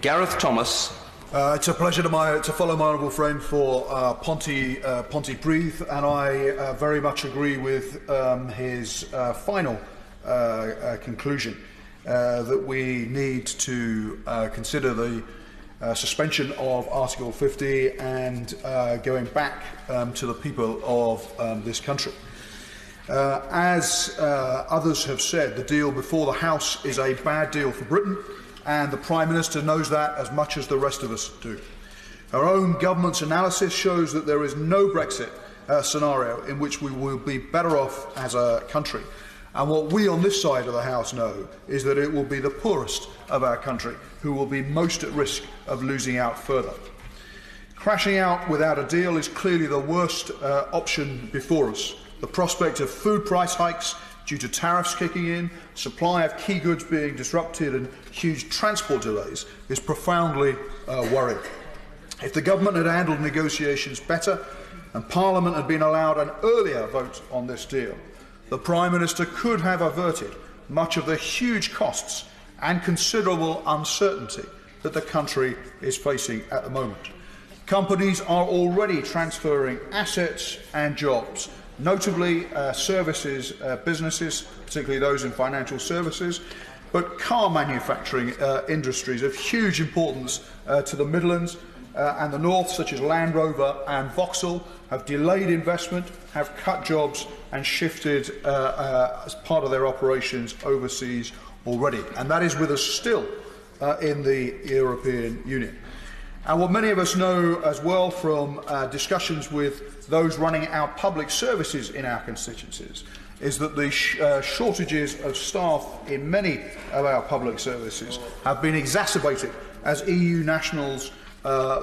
Gareth Thomas. It's a pleasure to follow my honourable friend for Pontypridd, and I very much agree with his final conclusion that we need to consider the suspension of Article 50 and going back to the people of this country. As others have said, the deal before the House is a bad deal for Britain, and the Prime Minister knows that as much as the rest of us do. Our own government's analysis shows that there is no Brexit scenario in which we will be better off as a country. And what we on this side of the House know is that it will be the poorest of our country who will be most at risk of losing out further. Crashing out without a deal is clearly the worst option before us. The prospect of food price hikes due to tariffs kicking in, supply of key goods being disrupted and huge transport delays is profoundly worrying. If the government had handled negotiations better and Parliament had been allowed an earlier vote on this deal, the Prime Minister could have averted much of the huge costs and considerable uncertainty that the country is facing at the moment. Companies are already transferring assets and jobs, notably services businesses, particularly those in financial services, but car manufacturing industries of huge importance to the Midlands and the North, such as Land Rover and Vauxhall, have delayed investment, have cut jobs and shifted as part of their operations overseas already. And that is with us still in the European Union. And what many of us know as well from discussions with those running our public services in our constituencies is that the shortages of staff in many of our public services have been exacerbated as EU nationals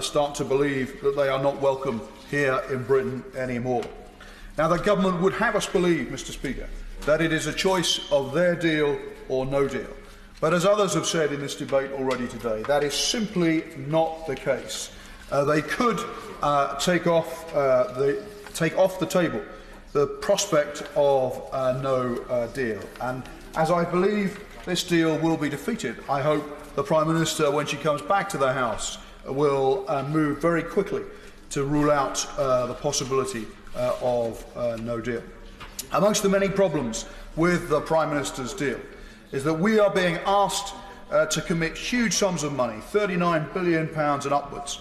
start to believe that they are not welcome here in Britain anymore. Now, the government would have us believe, Mr. Speaker, that it is a choice of their deal or no deal. But as others have said in this debate already today, that is simply not the case. They could take off the table the prospect of no deal. And as I believe this deal will be defeated, I hope the Prime Minister, when she comes back to the House, will move very quickly to rule out the possibility of no deal. Amongst the many problems with the Prime Minister's deal is that we are being asked to commit huge sums of money, £39 billion and upwards.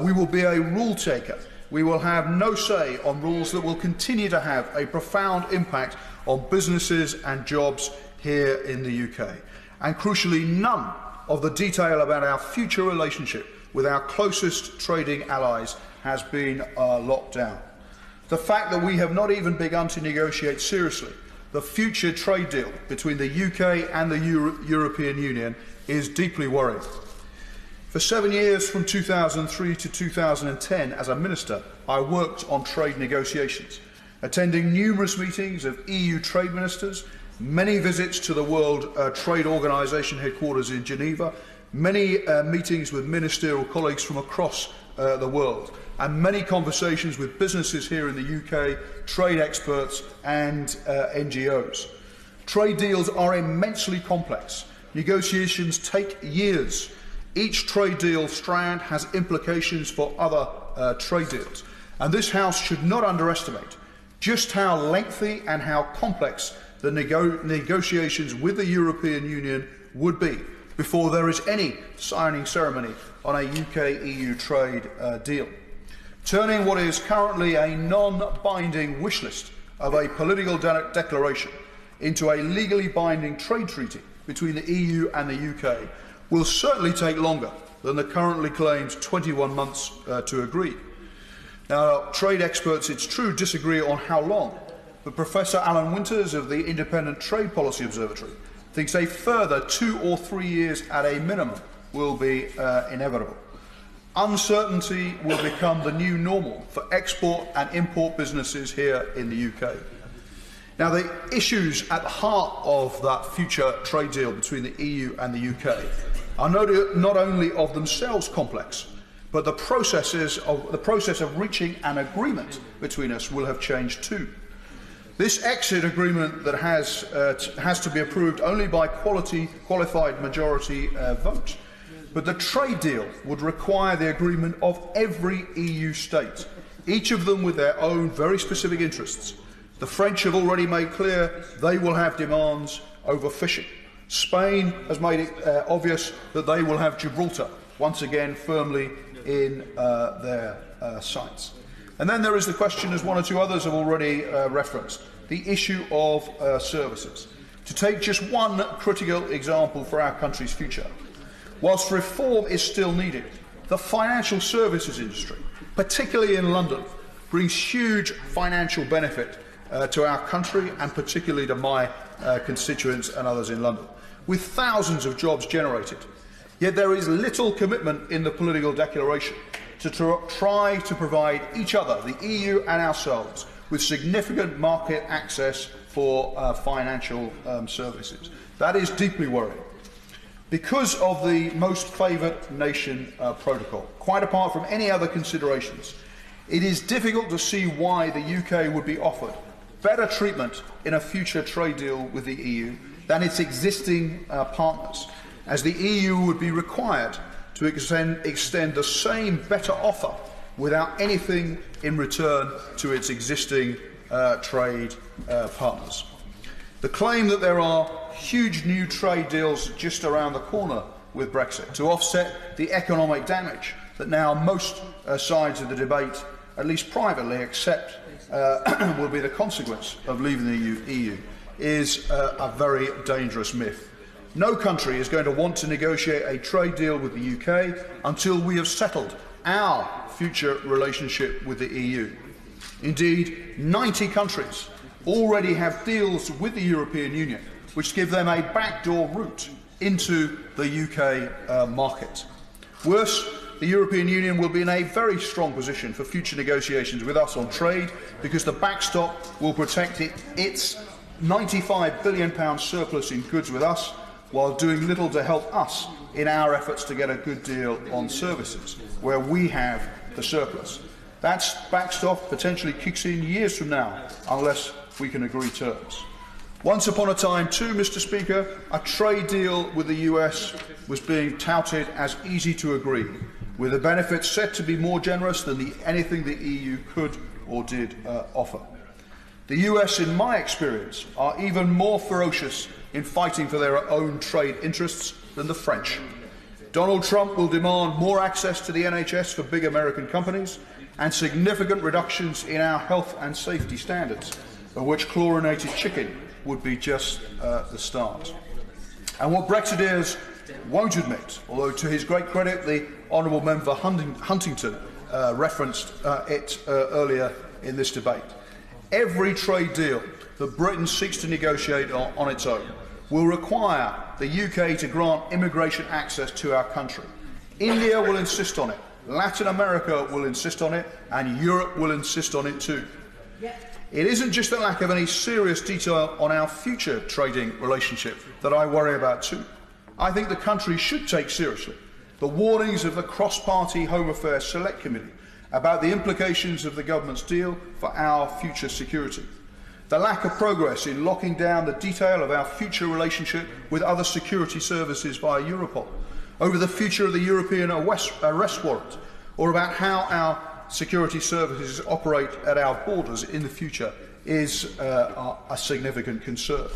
We will be a rule taker. We will have no say on rules that will continue to have a profound impact on businesses and jobs here in the UK. And crucially, none of the detail about our future relationship with our closest trading allies has been locked down. The fact that we have not even begun to negotiate seriously the future trade deal between the UK and the European Union is deeply worrying. For 7 years, from 2003 to 2010, as a minister, I worked on trade negotiations, attending numerous meetings of EU trade ministers, many visits to the World Trade Organization headquarters in Geneva, many meetings with ministerial colleagues from across the world, and many conversations with businesses here in the UK, trade experts and NGOs. Trade deals are immensely complex. Negotiations take years. Each trade deal strand has implications for other trade deals. And this House should not underestimate just how lengthy and how complex the negotiations with the European Union would be before there is any signing ceremony on a UK-EU trade deal. Turning what is currently a non-binding wish list of a political declaration into a legally binding trade treaty between the EU and the UK will certainly take longer than the currently claimed 21 months to agree. Now, trade experts, it's true, disagree on how long, but Professor Alan Winters of the Independent Trade Policy Observatory thinks a further 2 or 3 years at a minimum will be inevitable. Uncertainty will become the new normal for export and import businesses here in the UK. Now, the issues at the heart of that future trade deal between the EU and the UK are not only of themselves complex, but the process of reaching an agreement between us will have changed too. This exit agreement that has to be approved only by qualified majority vote But the trade deal would require the agreement of every EU state, each of them with their own very specific interests. The French have already made clear they will have demands over fishing. Spain has made it obvious that they will have Gibraltar once again firmly in their sights. And then there is the question, as one or two others have already referenced, the issue of services. To take just one critical example for our country's future, whilst reform is still needed, the financial services industry, particularly in London, brings huge financial benefit to our country and particularly to my constituents and others in London, with thousands of jobs generated. Yet there is little commitment in the political declaration to try to provide each other, the EU and ourselves, with significant market access for financial services. That is deeply worrying. Because of the most favoured nation protocol, quite apart from any other considerations, it is difficult to see why the UK would be offered better treatment in a future trade deal with the EU than its existing partners, as the EU would be required to extend the same better offer without anything in return to its existing trade partners. The claim that there are huge new trade deals just around the corner with Brexit to offset the economic damage that now most sides of the debate, at least privately, accept will be the consequence of leaving the EU is a very dangerous myth. No country is going to want to negotiate a trade deal with the UK until we have settled our future relationship with the EU. Indeed, 90 countries already have deals with the European Union which give them a backdoor route into the UK market. Worse, the European Union will be in a very strong position for future negotiations with us on trade because the backstop will protect its £95 billion surplus in goods with us while doing little to help us in our efforts to get a good deal on services, where we have the surplus. That backstop potentially kicks in years from now, unless we can agree terms. Once upon a time, too, Mr. Speaker, a trade deal with the US was being touted as easy to agree, with the benefits said to be more generous than anything the EU could or did offer. The US, in my experience, are even more ferocious in fighting for their own trade interests than the French. Donald Trump will demand more access to the NHS for big American companies and significant reductions in our health and safety standards, of which chlorinated chicken would be just the start. And what Brexiteers won't admit, although to his great credit the Honourable Member Huntington referenced it earlier in this debate, every trade deal that Britain seeks to negotiate on its own will require the UK to grant immigration access to our country. India will insist on it, Latin America will insist on it, and Europe will insist on it too. It isn't just the lack of any serious detail on our future trading relationship that I worry about too. I think the country should take seriously the warnings of the Cross-Party Home Affairs Select Committee about the implications of the government's deal for our future security. The lack of progress in locking down the detail of our future relationship with other security services via Europol, over the future of the European arrest warrant, or about how our security services operate at our borders in the future is a significant concern.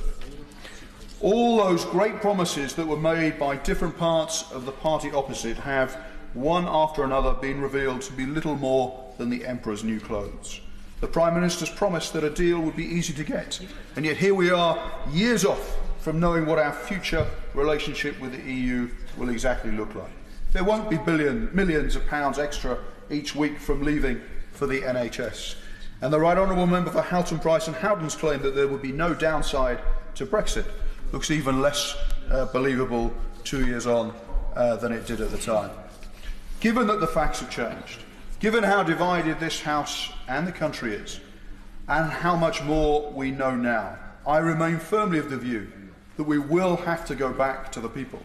All those great promises that were made by different parts of the party opposite have, one after another, been revealed to be little more than the Emperor's new clothes. The Prime Minister's promised that a deal would be easy to get, and yet here we are, years off from knowing what our future relationship with the EU will exactly look like. There won't be millions of pounds extra each week from leaving for the NHS. And the Right Honourable Member for Houghton, Price and Howden's claim that there would be no downside to Brexit looks even less believable 2 years on than it did at the time. Given that the facts have changed, given how divided this House and the country is, and how much more we know now, I remain firmly of the view that we will have to go back to the people.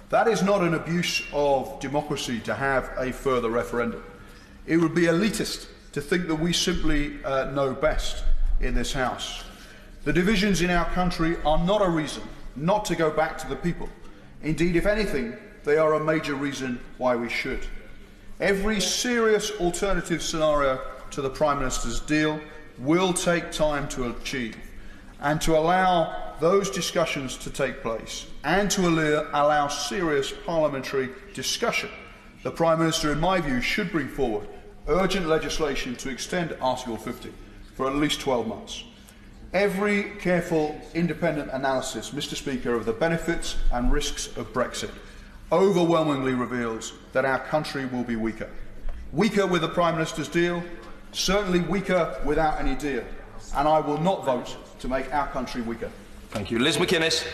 That is not an abuse of democracy to have a further referendum. It would be elitist to think that we simply know best in this House. The divisions in our country are not a reason not to go back to the people. Indeed, if anything, they are a major reason why we should. Every serious alternative scenario to the Prime Minister's deal will take time to achieve, and to allow those discussions to take place and to allow serious parliamentary discussion, the Prime Minister, in my view, should bring forward urgent legislation to extend Article 50 for at least 12 months. Every careful, independent analysis, Mr. Speaker, of the benefits and risks of Brexit overwhelmingly reveals that our country will be weaker. Weaker with the Prime Minister's deal, certainly weaker without any deal. And I will not vote to make our country weaker. Thank you. Liz McInnes.